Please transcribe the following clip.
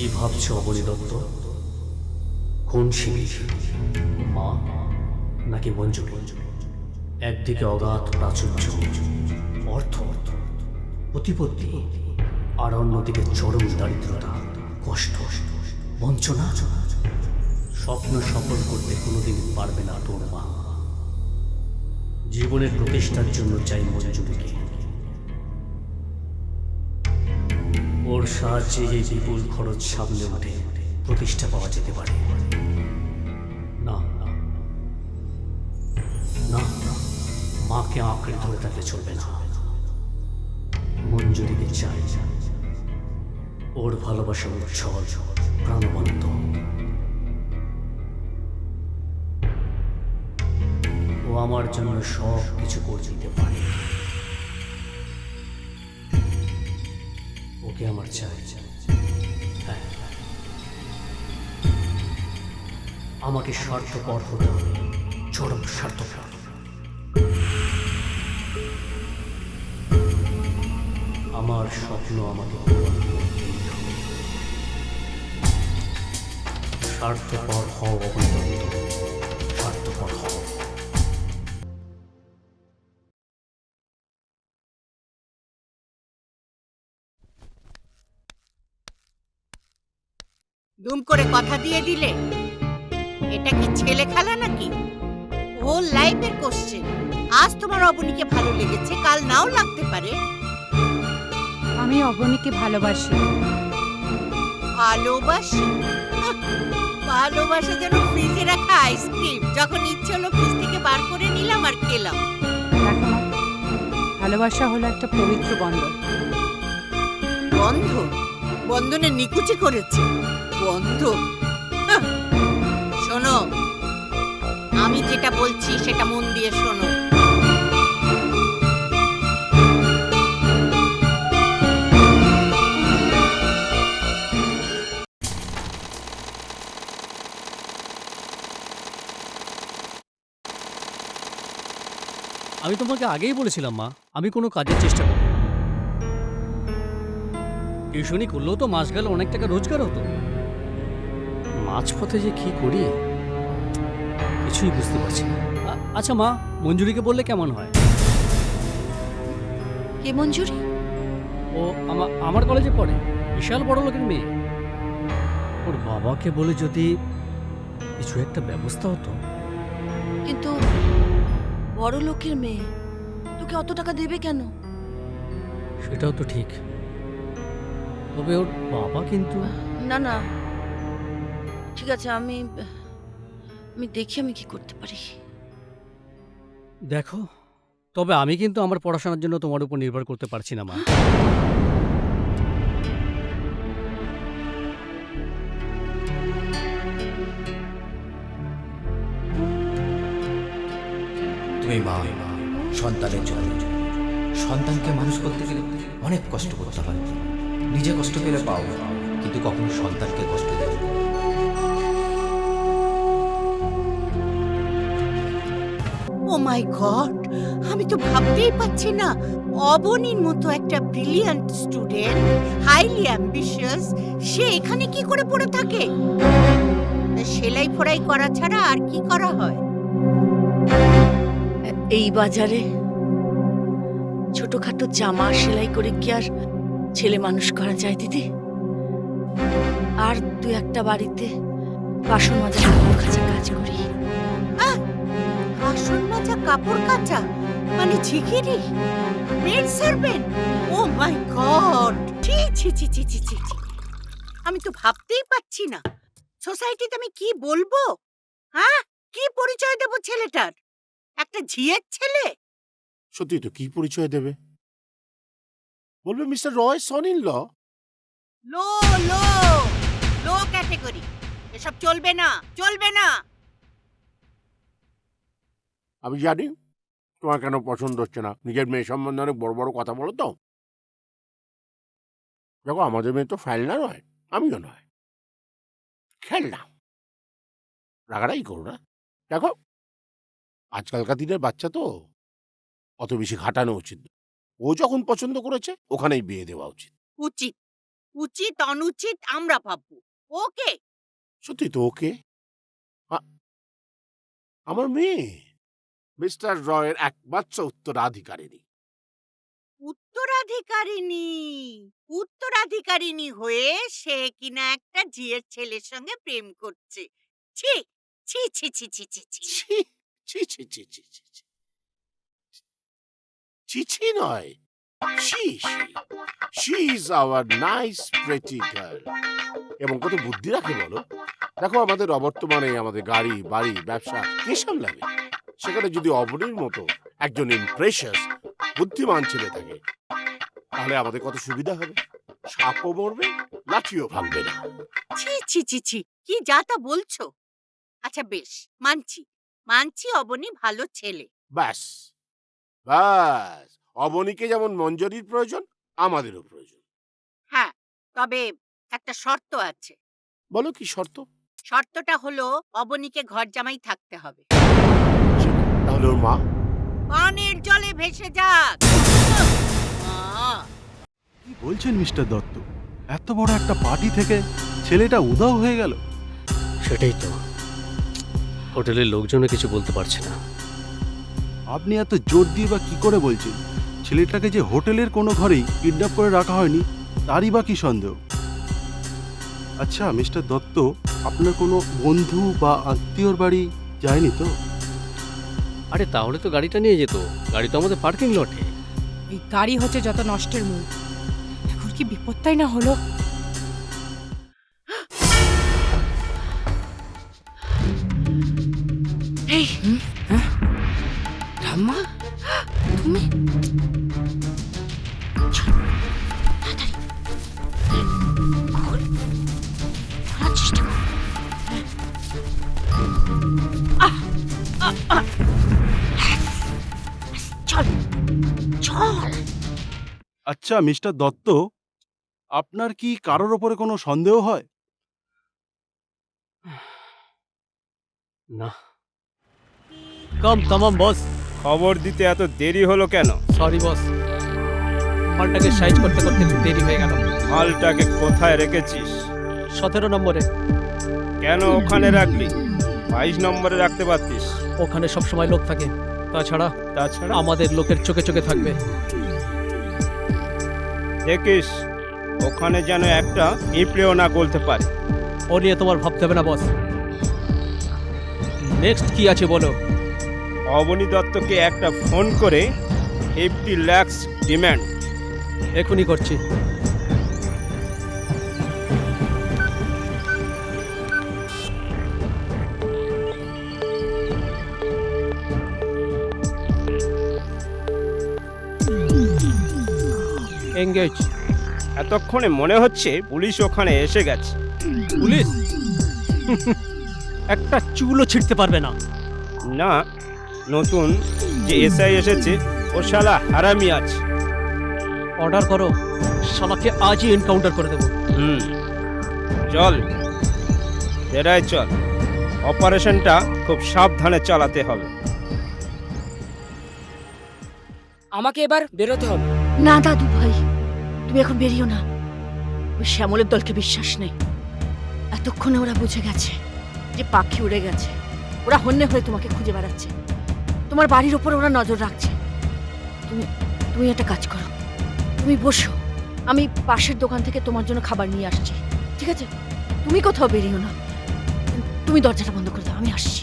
কি ভাবছো অবনী দত্ত? কোন শিবির, মা নাকি মঞ্জুরি? একদিকে অগাধ প্রাচুর্য, অর্থ, প্রতিপত্তি, আর অন্যদিকে চরম দারিদ্রতা, কষ্ট, বঞ্চনা। স্বপ্ন সফল করতে কোনোদিন পারবে না তোর মা। জীবনের প্রতিষ্ঠার জন্য চাই মঞ্জুরিকে। ওর সাহায্যে এই বিপুল খরচ সামনে উঠে প্রতিষ্ঠা পাওয়া যেতে পারে। না না না, মাকে আঁকড়ে ধরে থাকলে চলবে না। মঞ্জুরিকে চাই, ওর ভালোবাসা উচ্ছল, প্রাণবন্ত। ও আমার জন্য সব কিছু করে দিতে পারে। ওকে আমার চাই। হ্যাঁ, আমাকে স্বার্থপর হতে হবে, চরম স্বার্থপর। আমার স্বপ্ন আমাকে পূরণ করতেই হবে। স্বার্থপর হও অবনী দত্ত, স্বার্থপর হও। দুম করে কথা দিয়ে দিলে? এটা কি ছেলে খেলা নাকি? হোল লাইফের কোশ্চেন। আজ তোমার অবনীকে ভালো লেগেছে, কাল নাও লাগতে পারে। আমি অবনীকে ভালোবাসি। ভালোবাসি? ভালোবাসা যেন ফ্রিজে রাখা আইসক্রিম, যখন ইচ্ছে হলো ফ্রিজ থেকে বার করে নিলাম আর খেলাম। দেখো মা, ভালোবাসা হলো একটা পবিত্র বন্ধন। বন্ধন? বন্ধনে নিকুচি করেছে বন্ধন। হাহ। শোনো, আমি যেটা বলছি সেটা মন দিয়ে শোনো। আমি তোমাকে আগেই বলেছিলাম মা, আমি কোনো কাজের চেষ্টা করব। টিউশনি করলেও তো মাস গেলে অনেক টাকা রোজগার হতো। মাঝপথে যে কি করি কিছুই বুঝতে পারছি না। আচ্ছা মা, মঞ্জুরিকে বললে কেমন হয়? কে মঞ্জুরি? ও আমার কলেজে পড়ে, বিশাল বড় লোকের মেয়ে। ওর বাবাকে বলে যদি কিছু একটা ব্যবস্থা হতো। কিন্তু বড় লোকের মেয়ে তোকে অত টাকা দেবে কেন? সেটাও তো ঠিক, তবে ওর বাবা কিন্তু। না না, ঠিক আছে, আমি দেখি আমি কি করতে পারি। দেখো, তবে আমি কিন্তু আমার পড়াশোনার জন্য তোমার উপর নির্ভর করতে পারছি না মা। তুমি মা, সন্তানের জন্য। সন্তানকে মানুষ করতে গেলে অনেক কষ্ট করতে হয়। নিজে কষ্ট পেলে পাও, কিন্তু কখনো সন্তানকে কষ্ট দেবে না। ও মাই গড, আমি তো ভাবতেই পারছি না অবনীর মতো একটা ব্রিলিয়ান্ট স্টুডেন্ট, হাইলি অ্যাম্বিশিয়াস, সে এখানে কি করে পড়ে থাকে? সেলাই ফোড়াই করা ছাড়া আর কি করা হয়? এই বাজারে ছোটখাটো জামা সেলাই করে কি আর ছেলে মানুষ করা যায় দিদি? আর দু একটা বাড়িতে বাসন মাজা কাপড় কাচা কাজ করি। বাসন মাজা কাপড় কাচা মানে ঝিকিরি, মেড সার্ভেন্ট? ও মাই গড, ছি ছি ছি ছি ছি ছি ছি। আমি তো ভাবতেই পারছি না সোসাইটিতে আমি কি বলবো। হ্যাঁ, কি পরিচয় দেব ছেলেটার? একটা ঝিয়ের ছেলে। সত্যি তো, কি পরিচয় দেবে? বলবে mister Roy son in law. Low low low category, এসব চলবে না, চলবে না। আমি জানি তোমার কেন পছন্দ হচ্ছে না। নিজের মেয়ে সম্বন্ধে অনেক বড় বড় কথা বলো তো। দেখো, আমাদের মেয়ে তো ফেলনা নয়, আমিও নয়, খেলনা। রাগারাই করো না। দেখো, আজকালকার দিনের বাচ্চা তো, অত বেশি ঘাটানো উচিত না। ও যখন পছন্দ করেছে ওখানেই বিয়ে দেওয়া উচিত। উচিত, উচিত অনুচিত আমরা ভাববো। ওকে? সত্যি তো ওকে। আমার মেয়ে মিস্টার রয়ের একমাত্র উত্তরাধিকারিণী। উত্তরাধিকারিণী? উত্তরাধিকারিণী হয়ে সে কিনা একটা ঝিয়ের ছেলের সঙ্গে প্রেম করছে। ছি ছি ছি ছি ছি ছি ছি। ছি ছি ছি ছি ছি ছি ছি। চিছি নয়, she is our nice pretty girl. এবং কত বুদ্ধি রাখে বলো। দেখো আমাদের অবর্তমানে আমাদের গাড়ি বাড়ি ব্যবসা কে সামলাবে? সেখানে যদি অবনীর মতো একজন ইমপ্রেশাস বুদ্ধিমান ছেলে থাকে তাহলে আমাদের কত সুবিধা হবে। সাপও মরবে, লাঠিও ভাঙবে না। ছি ছি ছি ছি, কি যা তা বলছো? আচ্ছা বেশ, মানছি মানছি অবনী ভালো ছেলে। ব্যাস ব্যাস, অবনীকে যেমন মঞ্জরির প্রয়োজন আমাদেরও প্রয়োজন। হ্যাঁ, তবে একটা শর্ত আছে। বলো কি শর্ত? শর্তটা হলো অবনীকে ঘর জামাই থাকতে হবে। তাহলে ওর মা? পানির জলে ভেসে যাক। মা, কি বলছেন মিস্টার দত্ত? এত বড় একটা পার্টি থেকে ছেলেটা উধাও হয়ে গেল। সেটাই তো, হোটেলের লোকজনও কিছু বলতে পারছে না। আপনি এত জোর দিয়ে বা কি করে বলছেন? ছেলেটাকে যে হোটেলের কোনো ঘরেই কিডন্যাপ করে রাখা হয়নি তারই বা কি সন্দেহ? আচ্ছা মিস্টার দত্ত, আপনার কোনো বন্ধু বা আত্মীয়র বাড়ি যায়নি তো? আরে তাহলে তো গাড়িটা নিয়ে যেত, গাড়ি তো আমাদের পার্কিং লটে। এই গাড়ি হচ্ছে যত নষ্টের মূল। এখন কি বিপত্তাই না হলো? এই ঠাম্মা, তুমি তাড়াতাড়ি খোল, খোলার চেষ্টা কর। চল চল। আচ্ছা মিস্টার দত্ত, আপনার কি কারোর ওপরে কোনো সন্দেহ হয়? না। কম তামাম বস। খবর দিতে এত দেরি হলো কেন? সরি বস, মালটাকে সাইজ করতে করতে একটু দেরি হয়ে গেল। মালটাকে কোথায় রেখেছিস? 17 নম্বরে। কেন ওখানে রাখলি? 22 নম্বরে রাখতে পারতিস। ওখানে সবসময় লোক থাকে, তাছাড়া তাছাড়া আমাদের লোকের চোখে চোখে থাকবে। দেখিস ওখানে যেন একটা পিঁপড়েও না গলতে পারে। ও নিয়ে তোমার ভাবতে হবে না বস। নেক্সট কি আছে বলো? অবনী দত্তকে একটা ফোন করে 50 লাখ ডিমান্ড। এখনই করছি। এঙ্গেজ। এতক্ষণে মনে হচ্ছে পুলিশ ওখানে এসে গেছে। পুলিশ একটা চুলও ছিঁড়তে পারবে না। না, নতুন যে এসআই এসেছে ও শালা হারামি আছে। অর্ডার করো, শালাকে আজই এনকাউন্টার করে দেবো। চল বেড়ায় চল, অপারেশনটা খুব সাবধানে চালাতে হবে। আমাকে এবার বেরোতে হবে। না দাদু ভাই, তুমি এখন বেরিও না। ওই শ্যামলের দলকে বিশ্বাস নেই। এতক্ষণে ওরা বুঝে গেছে যে পাখি উড়ে গেছে। ওরা হন্যে হয়ে তোমাকে খুঁজে বেড়াচ্ছে। তোমার বাড়ির ওপর ওরা নজর রাখছে। তুমি তুমি একটা কাজ করো, তুমি বসো, আমি পাশের দোকান থেকে তোমার জন্য খাবার নিয়ে আসছি, ঠিক আছে? তুমি কোথাও বেরিও না, তুমি দরজাটা বন্ধ করে দাও, আমি আসছি।